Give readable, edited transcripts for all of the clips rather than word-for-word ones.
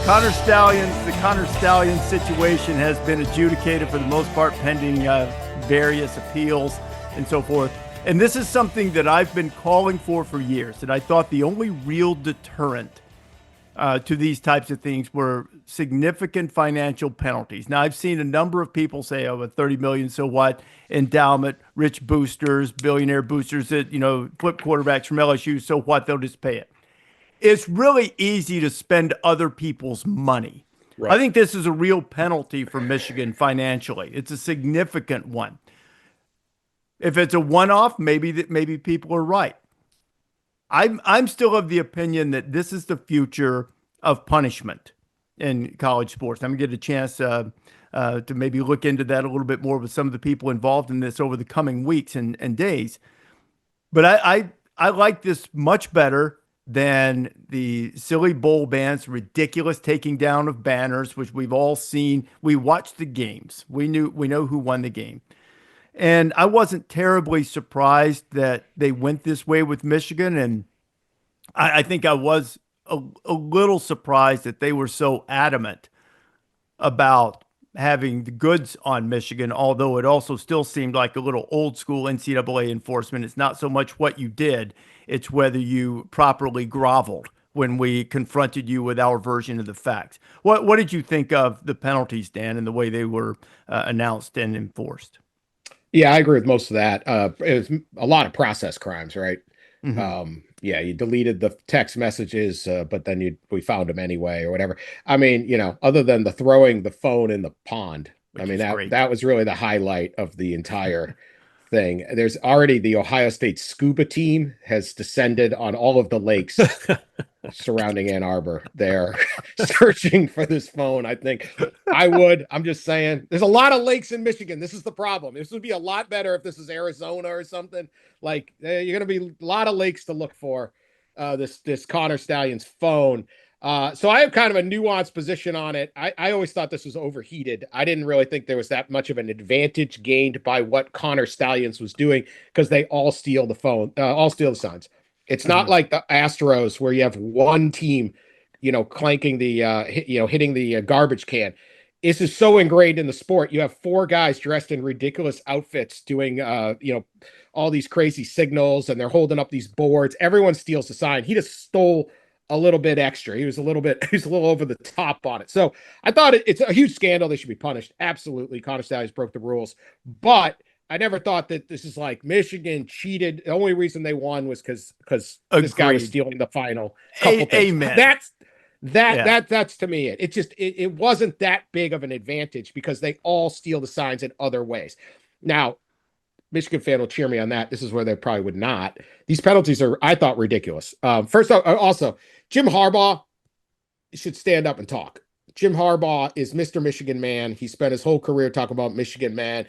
The Connor Stalions situation has been adjudicated for the most part, pending various appeals and so forth. And this is something that I've been calling for years, that I thought the only real deterrent to these types of things were significant financial penalties. Now, I've seen a number of people say, oh, a $30 million, so what, endowment, rich boosters, billionaire boosters that, flip quarterbacks from LSU, so what, they'll just pay it. It's really easy to spend other people's money. Right. I think this is a real penalty for Michigan financially. It's a significant one. If it's a one-off, maybe people are right. I'm still of the opinion that this is the future of punishment in college sports. I'm going to get a chance to maybe look into that a little bit more with some of the people involved in this over the coming weeks and days. But I like this much better than the silly bowl bans, ridiculous taking down of banners, which we've all seen. We watched the games. We know who won the game. And I wasn't terribly surprised that they went this way with Michigan. And I think I was a little surprised that they were so adamant about having the goods on Michigan, although it also still seemed like a little old school NCAA enforcement. It's not so much what you did, it's whether you properly groveled when we confronted you with our version of the facts. What did you think of the penalties, Dan, and the way they were announced and enforced? Yeah, I agree with most of that. It was a lot of process crimes, right? Mm-hmm. Yeah, you deleted the text messages, but then we found them anyway or whatever. I mean, other than the throwing the phone in the pond, that was really the highlight of the entire thing. There's already the Ohio State scuba team has descended on all of the lakes surrounding Ann Arbor. They're searching for this phone. I'm just saying, there's a lot of lakes in Michigan. This is the problem. This would be a lot better if this is Arizona or something. Like, you're going to be a lot of lakes to look for this Connor Stalions phone. So I have kind of a nuanced position on it. I always thought this was overheated. I didn't really think there was that much of an advantage gained by what Connor Stalions was doing, because they all steal the phone, all steal the signs. It's not like the Astros where you have one team, clanking the, hitting the garbage can. This is so ingrained in the sport. You have four guys dressed in ridiculous outfits doing, all these crazy signals, and they're holding up these boards. Everyone steals the sign. He just stole a little bit extra. He was a little over the top on it. So I thought it's a huge scandal. They should be punished. Absolutely. Connor Stalions broke the rules, but I never thought that this is like Michigan cheated. The only reason they won was because this guy was stealing the final couple things. Amen. That's to me it wasn't that big of an advantage because they all steal the signs in other ways. Now, Michigan fan will cheer me on that. This is where they probably would not. These penalties are, I thought, ridiculous. First off, also, Jim Harbaugh should stand up and talk. Jim Harbaugh is Mr. Michigan man. He spent his whole career talking about Michigan man.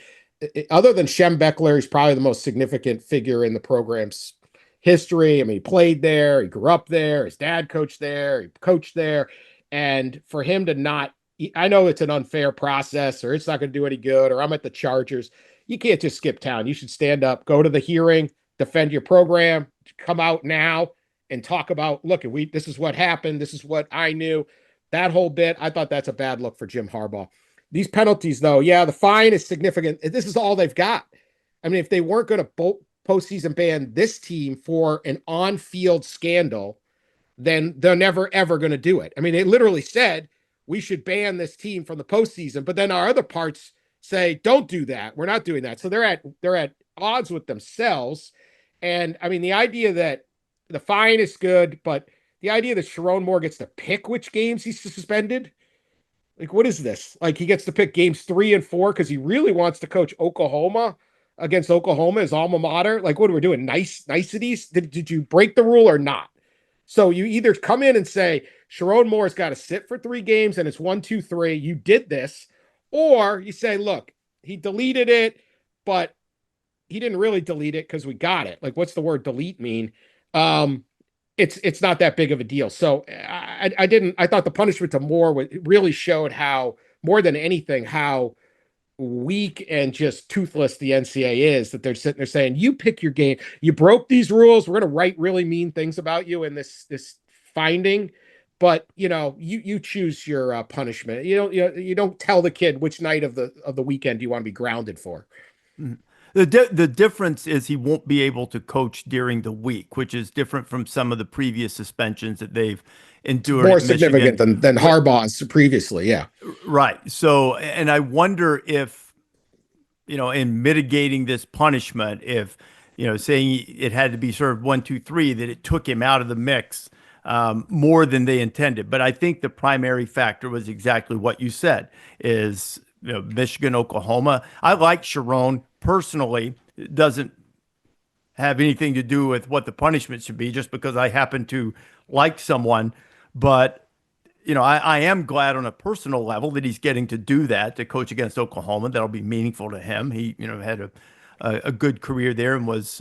Other than Shem Beckler, he's probably the most significant figure in the program's history. I mean, he played there. He grew up there. His dad coached there. He coached there. And for him to not, I know it's an unfair process, or it's not going to do any good, or I'm at the Chargers. You can't just skip town. You should stand up, go to the hearing, defend your program, come out now and talk about, look, this is what happened. This is what I knew. That whole bit, I thought that's a bad look for Jim Harbaugh. These penalties, though, yeah, the fine is significant. This is all they've got. I mean, if they weren't going to postseason ban this team for an on-field scandal, then they're never, ever going to do it. I mean, they literally said we should ban this team from the postseason, but then our other parts say, don't do that. We're not doing that. So they're at odds with themselves. And I mean, the idea that the fine is good, but the idea that Sherrone Moore gets to pick which games he's suspended, like, what is this? Like, he gets to pick games 3 and 4 because he really wants to coach Oklahoma against Oklahoma, his alma mater. Like, what are we doing? Niceties? Did you break the rule or not? So you either come in and say, Sherrone Moore's got to sit for 3 games and it's 1, 2, 3. You did this. Or you say, look, he deleted it, but he didn't really delete it because we got it. Like, what's the word delete mean? It's not that big of a deal. So I thought the punishment to Moore really showed how, more than anything, how weak and just toothless the NCAA is, that they're sitting there saying, you pick your game. You broke these rules. We're going to write really mean things about you in this finding. but you choose your punishment. You don't tell the kid which night of the weekend you want to be grounded for. Mhm. The difference is he won't be able to coach during the week, which is different from some of the previous suspensions that they've endured More at Michigan. significant than Harbaugh's previously. Yeah. Right. So, and I wonder if, in mitigating this punishment, if, saying it had to be served 1, 2, 3, that it took him out of the mix more than they intended. But I think the primary factor was exactly what you said is, Michigan, Oklahoma. I like Sherrone personally. It doesn't have anything to do with what the punishment should be just because I happen to like someone. But I am glad on a personal level that he's getting to do that, to coach against Oklahoma. That'll be meaningful to him. He, had a good career there and was,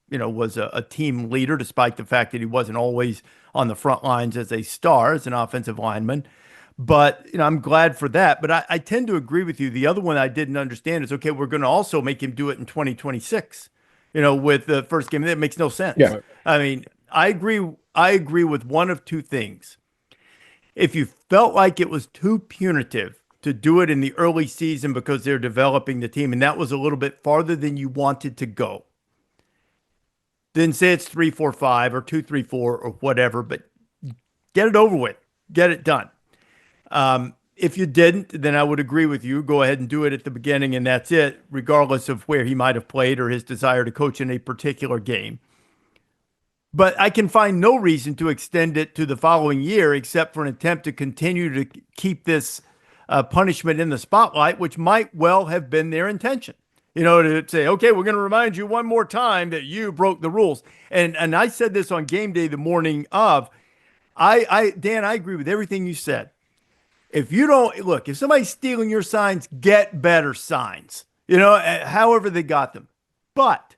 was a team leader, despite the fact that he wasn't always on the front lines as a star, as an offensive lineman. But, I'm glad for that. But I tend to agree with you. The other one I didn't understand is, okay, we're going to also make him do it in 2026, with the first game. That makes no sense. Yeah. I mean, I agree with one of two things. If you felt like it was too punitive to do it in the early season because they're developing the team, and that was a little bit farther than you wanted to go, then say it's 3, 4, 5 or 2, 3, 4 or whatever, but get it over with, get it done. If you didn't, then I would agree with you. Go ahead and do it at the beginning, and that's it, regardless of where he might have played or his desire to coach in a particular game. But I can find no reason to extend it to the following year except for an attempt to continue to keep this punishment in the spotlight, which might well have been their intention. To say, okay, we're going to remind you one more time that you broke the rules. And I said this on game day the morning of. Dan, I agree with everything you said. If you don't look, if somebody's stealing your signs, get better signs. However they got them. But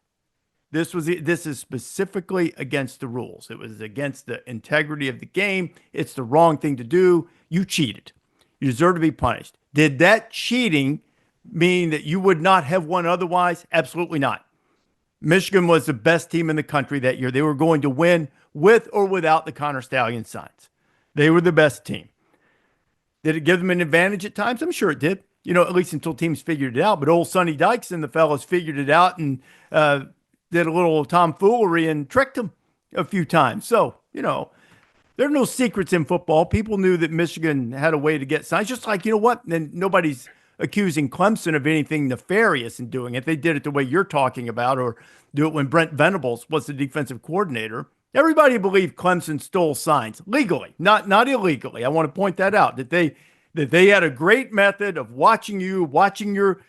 this is specifically against the rules. It was against the integrity of the game. It's the wrong thing to do. You cheated. You deserve to be punished. Did that cheating mean that you would not have won otherwise? Absolutely not. Michigan was the best team in the country that year. They were going to win with or without the Connor Stalions signs. They were the best team. Did it give them an advantage at times? I'm sure it did. At least until teams figured it out. But old Sonny Dykes and the fellows figured it out and did a little tomfoolery and tricked them a few times. So, there are no secrets in football. People knew that Michigan had a way to get signs. Just like, and nobody's accusing Clemson of anything nefarious in doing it. They did it the way you're talking about, or do it when Brent Venables was the defensive coordinator. Everybody believed Clemson stole signs legally, not illegally. I want to point that out, that they had a great method of watching your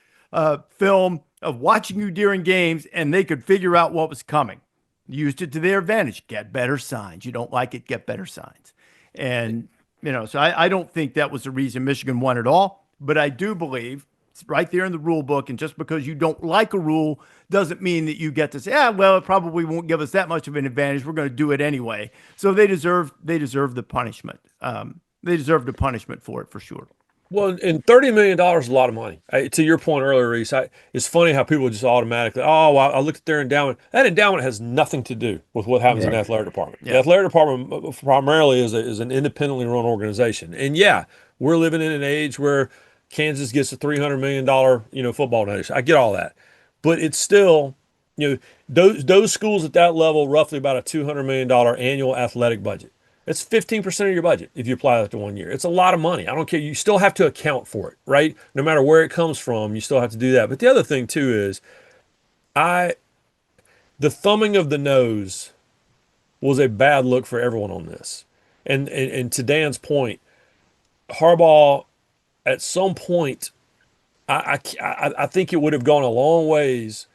film, of watching you during games, and they could figure out what was coming. Used it to their advantage. Get better signs. You don't like it, get better signs. And, so I don't think that was the reason Michigan won at all, but I do believe it's right there in the rule book. And just because you don't like a rule doesn't mean that you get to say, well, it probably won't give us that much of an advantage. We're going to do it anyway. So they deserve the punishment. They deserve the punishment for it, for sure. Well, and $30 million is a lot of money. To your point earlier, Rece, it's funny how people just automatically, I looked at their endowment. That endowment has nothing to do with what happens in the athletic department. Yeah. The athletic department primarily is an independently run organization. And yeah, we're living in an age where Kansas gets a $300 million, football donation. I get all that. But it's still, those schools at that level, roughly about a $200 million annual athletic budget. It's 15% of your budget if you apply that to 1 year. It's a lot of money. I don't care. You still have to account for it, right? No matter where it comes from, you still have to do that. But the other thing, too, is the thumbing of the nose was a bad look for everyone on this. And to Dan's point, Harbaugh, at some point, I think it would have gone a long ways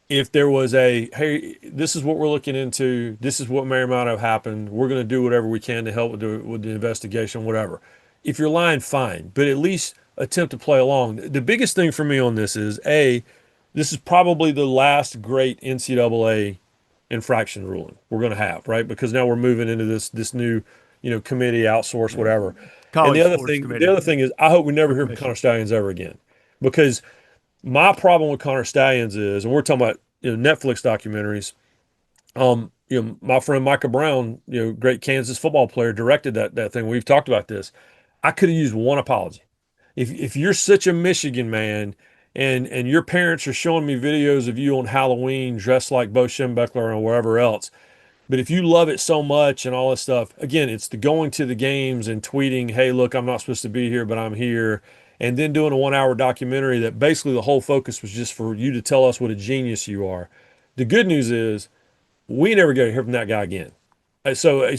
if there was hey, this is what we're looking into, this is what may or might have happened, we're going to do whatever we can to help with the investigation, whatever. If you're lying, fine, but at least attempt to play along. The biggest thing for me on this is, this is probably the last great NCAA infraction ruling we're going to have, right? Because now we're moving into this new, committee, outsource, whatever. College and the other thing is, I hope we never hear from Connor Stalions ever again, because my problem with Connor Stalions is, and we're talking about Netflix documentaries, my friend Micah Brown, great Kansas football player, directed that thing. We've talked about this. I could have used one apology. If you're such a Michigan man and your parents are showing me videos of you on Halloween dressed like Bo Schembechler or wherever else, but if you love it so much and all this stuff, again, it's the going to the games and tweeting, hey, look, I'm not supposed to be here, but I'm here. And then doing a 1-hour documentary that basically the whole focus was just for you to tell us what a genius you are. The good news is we never get to hear from that guy again. So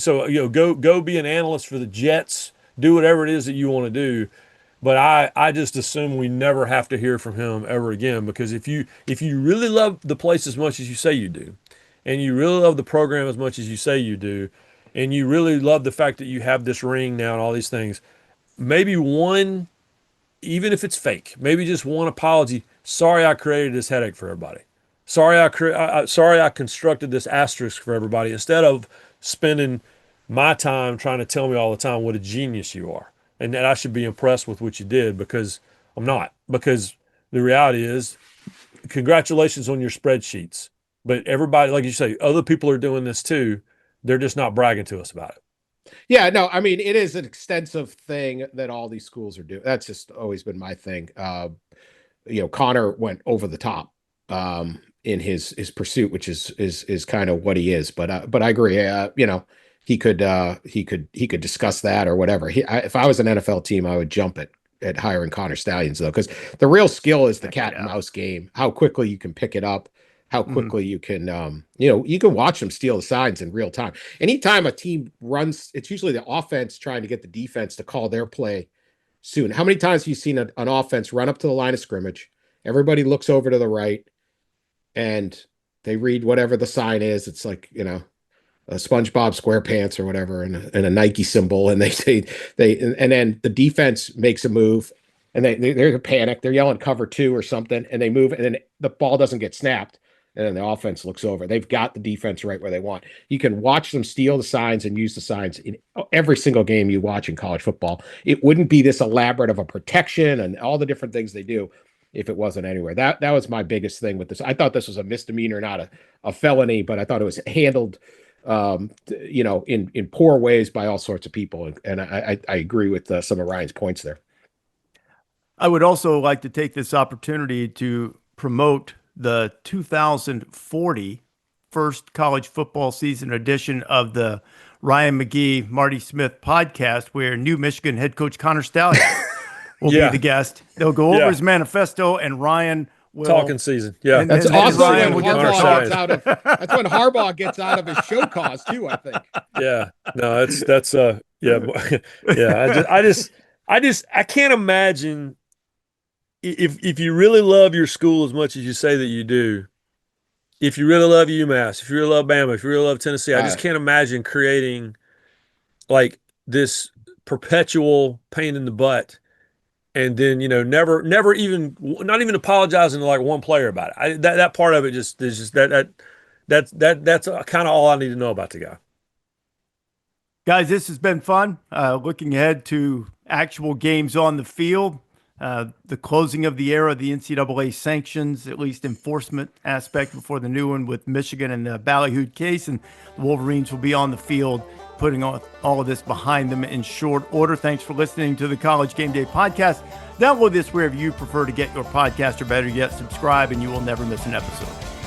go be an analyst for the Jets, do whatever it is that you want to do. But I just assume we never have to hear from him ever again, because if you really love the place as much as you say you do, and you really love the program as much as you say you do, and you really love the fact that you have this ring now and all these things, maybe one, even if it's fake, maybe just one apology. Sorry I created this headache for everybody. Sorry I constructed this asterisk for everybody instead of spending my time trying to tell me all the time what a genius you are and that I should be impressed with what you did, because I'm not. Because the reality is, congratulations on your spreadsheets. But everybody, like you say, other people are doing this too. They're just not bragging to us about it. Yeah, no, I mean, it is an extensive thing that all these schools are doing. That's just always been my thing. Connor went over the top in his pursuit, which is kind of what he is. But I agree. He could discuss that or whatever. If I was an NFL team, I would jump at hiring Connor Stalions, though, because the real skill is the cat and mouse game. How quickly you can pick it up, how quickly you can, you can watch them steal the signs in real time. Anytime a team runs, it's usually the offense trying to get the defense to call their play soon. How many times have you seen an offense run up to the line of scrimmage? Everybody looks over to the right and they read whatever the sign is. It's like, a SpongeBob SquarePants or whatever, and a Nike symbol, and and then the defense makes a move, and they're panicked, they're yelling cover 2 or something, and they move, and then the ball doesn't get snapped, and then the offense looks over. They've got the defense right where they want. You can watch them steal the signs and use the signs in every single game you watch in college football. It wouldn't be this elaborate of a protection and all the different things they do if it wasn't anywhere. That was my biggest thing with this. I thought this was a misdemeanor, not a felony, but I thought it was handled in poor ways by all sorts of people. And I agree with some of Ryan's points there. I would also like to take this opportunity to promote the 2040 first college football season edition of the Ryan McGee, Marty Smith podcast, where new Michigan head coach Connor Stalions will be the guest. They'll go over his manifesto, and Ryan will talking season. Yeah, that's also when that's when Harbaugh gets out of his show cause too, I think. Yeah, no, that's I can't imagine if you really love your school as much as you say that you do. If you really love UMass, if you really love Bama, if you really love Tennessee, I just can't imagine creating like this perpetual pain in the butt. And then, never even, not even apologizing to like one player about it. That part of it is just that's kind of all I need to know about the guy. Guys, this has been fun. Looking ahead to actual games on the field, the closing of the era of the NCAA sanctions, at least enforcement aspect before the new one with Michigan and the Ballyhoo case, and the Wolverines will be on the field, putting all of this behind them in short order. Thanks for listening to the College Game Day podcast. Download this wherever you prefer to get your podcast, or better yet, subscribe, and you will never miss an episode.